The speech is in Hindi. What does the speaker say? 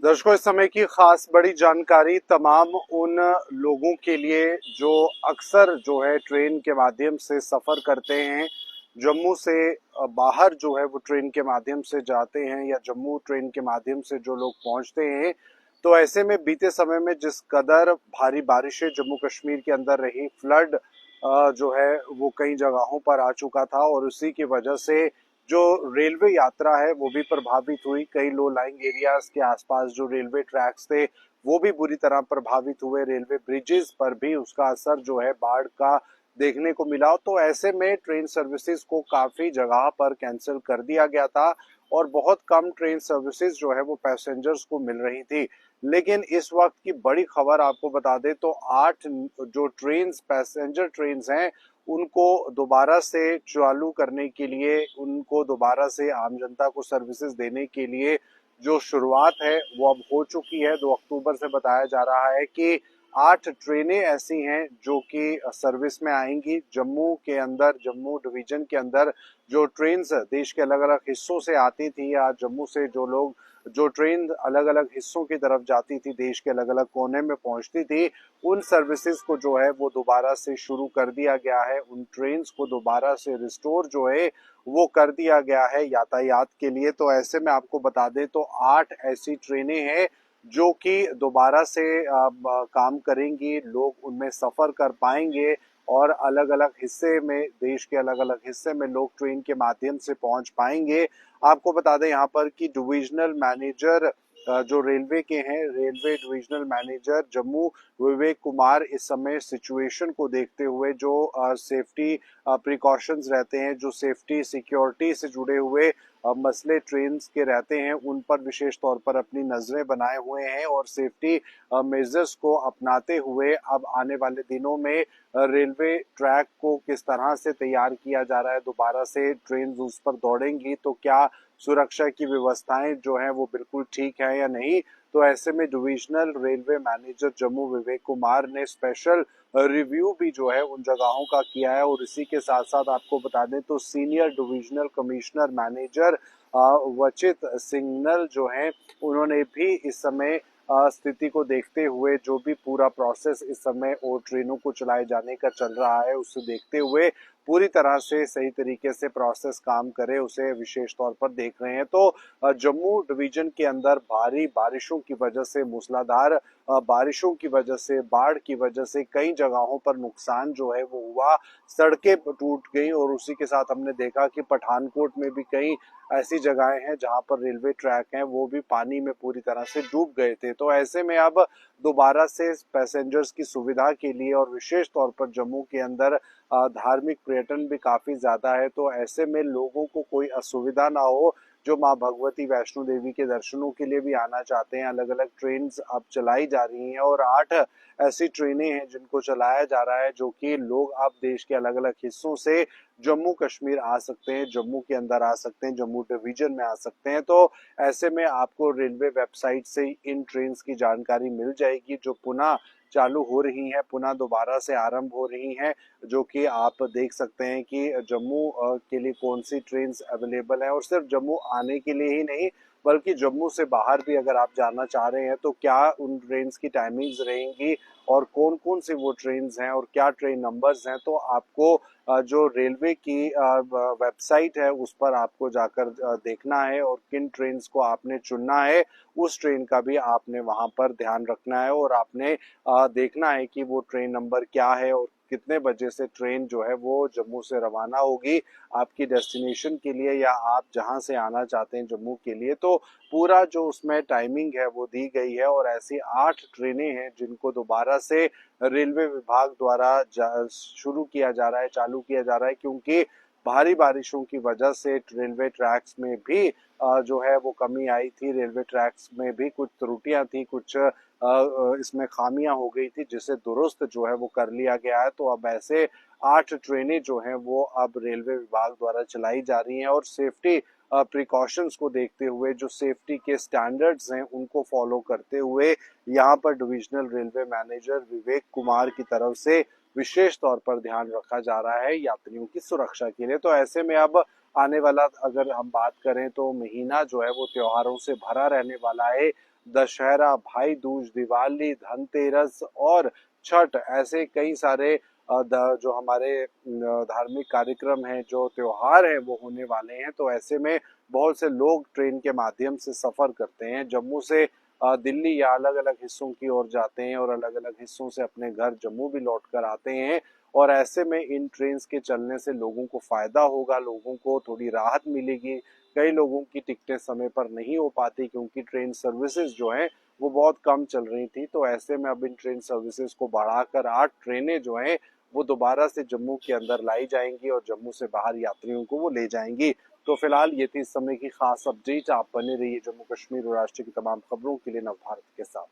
दर्शकों, इस समय की खास बड़ी जानकारी तमाम उन लोगों के लिए जो अक्सर जो है ट्रेन के माध्यम से सफर करते हैं। जम्मू से बाहर जो है वो ट्रेन के माध्यम से जाते हैं या जम्मू ट्रेन के माध्यम से जो लोग पहुंचते हैं। तो ऐसे में बीते समय में जिस कदर भारी बारिशें जम्मू कश्मीर के अंदर रही, फ्लड जो है वो कई जगहों पर आ चुका था और उसी की वजह से जो रेलवे यात्रा है वो भी प्रभावित हुई। कई लो लाइंग एरियाज के आसपास जो रेलवे ट्रैक्स थे वो भी बुरी तरह प्रभावित हुए। रेलवे ब्रिजेस पर भी उसका असर जो है बाढ़ का देखने को मिला। तो ऐसे में ट्रेन सर्विसेज को काफी जगह पर कैंसिल कर दिया गया था और बहुत कम ट्रेन सर्विसेज जो है वो पैसेंजर्स को मिल रही थी। लेकिन इस वक्त की बड़ी खबर आपको बता दें तो 8 जो ट्रेन पैसेंजर ट्रेन हैं उनको दोबारा से चालू करने के लिए, उनको दोबारा से आम जनता को सर्विसेज देने के लिए जो शुरुआत है वो अब हो चुकी है। 2 अक्टूबर से बताया जा रहा है कि 8 ट्रेनें ऐसी हैं जो कि सर्विस में आएंगी। जम्मू के अंदर, जम्मू डिवीजन के अंदर जो ट्रेन देश के अलग अलग हिस्सों से आती थी या जम्मू से जो ट्रेन अलग अलग हिस्सों की तरफ जाती थी, देश के अलग अलग कोने में पहुंचती थी, उन सर्विसेज को जो है वो दोबारा से शुरू कर दिया गया है। उन ट्रेन को दोबारा से रिस्टोर जो है वो कर दिया गया है यातायात के लिए। तो ऐसे में आपको बता दें तो 8 ऐसी ट्रेनें हैं जो कि दोबारा से काम करेंगी। लोग उनमें सफर कर पाएंगे और अलग अलग हिस्से में, देश के अलग अलग हिस्से में लोग ट्रेन के माध्यम से पहुंच पाएंगे। आपको बता दें यहाँ पर कि डिविजनल मैनेजर जो रेलवे के हैं, railway divisional manager Jammu Vivek Kumar, इस समय सिचुएशन को देखते हुए जो सेफ्टी प्रिकॉशंस रहते हैं, जो सेफ्टी सिक्योरिटी से जुड़े हुए मसले ट्रेन के रहते हैं, उन पर विशेष तौर पर अपनी नजरें बनाए हुए हैं और सेफ्टी मेजर्स को अपनाते हुए अब आने वाले दिनों में रेलवे ट्रैक को किस तरह से तैयार किया जा रहा है, दोबारा से ट्रेन उस पर दौड़ेंगी तो क्या सुरक्षा की व्यवस्थाएं जो हैं वो बिल्कुल ठीक है या नहीं। तो ऐसे में divisional railway manager Jammu Vivek Kumar ने स्पेशल रिव्यू भी जो है उन जगहों का किया है। और इसी के साथ साथ आपको बता दें तो सीनियर डिविजनल कमिश्नर मैनेजर वचित सिंगनल जो हैं, उन्होंने भी इस समय स्थिति को देखते हुए, जो भी पूरा प्रोसेस इस समय और ट्रेनों को चलाए जाने का चल रहा है उसे देखते हुए पूरी तरह से सही तरीके से प्रोसेस काम करे उसे विशेष तौर पर देख रहे हैं। तो जम्मू डिवीजन के अंदर भारी बारिशों की वजह से, मूसलाधार बारिशों की वजह से, बाढ़ की वजह से कई जगहों पर नुकसान जो है वो हुआ। सड़कें टूट गई और उसी के साथ हमने देखा कि पठानकोट में भी कई ऐसी जगहें हैं जहां पर रेलवे ट्रैक हैं वो भी पानी में पूरी तरह से डूब गए थे। तो ऐसे में अब दोबारा से पैसेंजर्स की सुविधा के लिए और विशेष तौर पर जम्मू के अंदर धार्मिक पर्यटन भी काफी ज्यादा है, तो ऐसे में लोगों को कोई असुविधा ना हो। जो माँ भगवती वैष्णो देवी के दर्शनों के लिए भी आना चाहते हैं, अलग अलग ट्रेन अब चलाई जा रही हैं और 8 ऐसी ट्रेनें हैं जिनको चलाया जा रहा है, जो कि लोग अब देश के अलग अलग हिस्सों से जम्मू कश्मीर आ सकते हैं, जम्मू के अंदर आ सकते हैं, जम्मू डिवीजन में आ सकते हैं। तो ऐसे में आपको रेलवे वेबसाइट से इन ट्रेन की जानकारी मिल जाएगी जो पुनः चालू हो रही हैं, पुनः दोबारा से आरंभ हो रही हैं, जो कि आप देख सकते हैं कि जम्मू के लिए कौन सी ट्रेन अवेलेबल है। और सिर्फ जम्मू आने के लिए ही नहीं बल्कि जम्मू से बाहर भी अगर आप जाना चाह रहे हैं तो क्या उन ट्रेन की टाइमिंग्स रहेंगी और कौन कौन सी वो ट्रेन हैं और क्या ट्रेन नंबर्स हैं, तो आपको जो रेलवे की वेबसाइट है उस पर आपको जाकर देखना है और किन ट्रेन को आपने चुनना है, उस ट्रेन का भी आपने वहां पर ध्यान रखना है और आपने देखना है कि वो ट्रेन नंबर क्या है और कितने बजे से ट्रेन जो है वो जम्मू से रवाना होगी आपकी डेस्टिनेशन के लिए या आप जहां से आना चाहते हैं जम्मू के लिए। तो पूरा जो उसमें टाइमिंग है वो दी गई है और ऐसी 8 ट्रेनें हैं जिनको दोबारा से रेलवे विभाग द्वारा शुरू किया जा रहा है, चालू किया जा रहा है, क्योंकि भारी बारिशों की वजह से रेलवे ट्रैक्स में भी जो है वो कमी आई थी। रेलवे ट्रैक्स में भी कुछ त्रुटियां थी, कुछ इसमें खामियां हो गई थी जिसे दुरुस्त जो है वो कर लिया गया है। तो अब ऐसे 8 ट्रेनें जो हैं वो अब रेलवे विभाग द्वारा चलाई जा रही हैं और सेफ्टी प्रिकॉशंस को देखते हुए, जो सेफ्टी के स्टैंडर्ड्स हैं उनको फॉलो करते हुए यहाँ पर divisional railway manager Vivek Kumar की तरफ से विशेष तौर पर ध्यान रखा जा रहा है यात्रियों की सुरक्षा के लिए। तो ऐसे में अब आने वाला, अगर हम बात करें तो महीना जो है वो त्योहारों से भरा रहने वाला है। दशहरा, भाई दूज, दिवाली, धनतेरस और छठ, ऐसे कई सारे जो हमारे धार्मिक कार्यक्रम हैं, जो त्योहार हैं वो होने वाले हैं। तो ऐसे में बहुत से लोग ट्रेन के माध्यम से सफर करते हैं, जम्मू से दिल्ली या अलग अलग हिस्सों की ओर जाते हैं और अलग अलग हिस्सों से अपने घर जम्मू भी लौट कर आते हैं। और ऐसे में इन ट्रेन के चलने से लोगों को फायदा होगा, लोगों को थोड़ी राहत मिलेगी। कई लोगों की टिकटें समय पर नहीं हो पाती क्योंकि ट्रेन सर्विसेज जो हैं वो बहुत कम चल रही थी। तो ऐसे में अब इन ट्रेन सर्विसेज को बढ़ाकर 8 ट्रेनें जो हैं वो दोबारा से जम्मू के अंदर लाई जाएंगी और जम्मू से बाहर यात्रियों को वो ले जाएंगी। तो फिलहाल ये थी इस समय की खास अपडेट। आप बने रहिए जम्मू कश्मीर और राष्ट्र की तमाम खबरों के लिए नवभारत के साथ।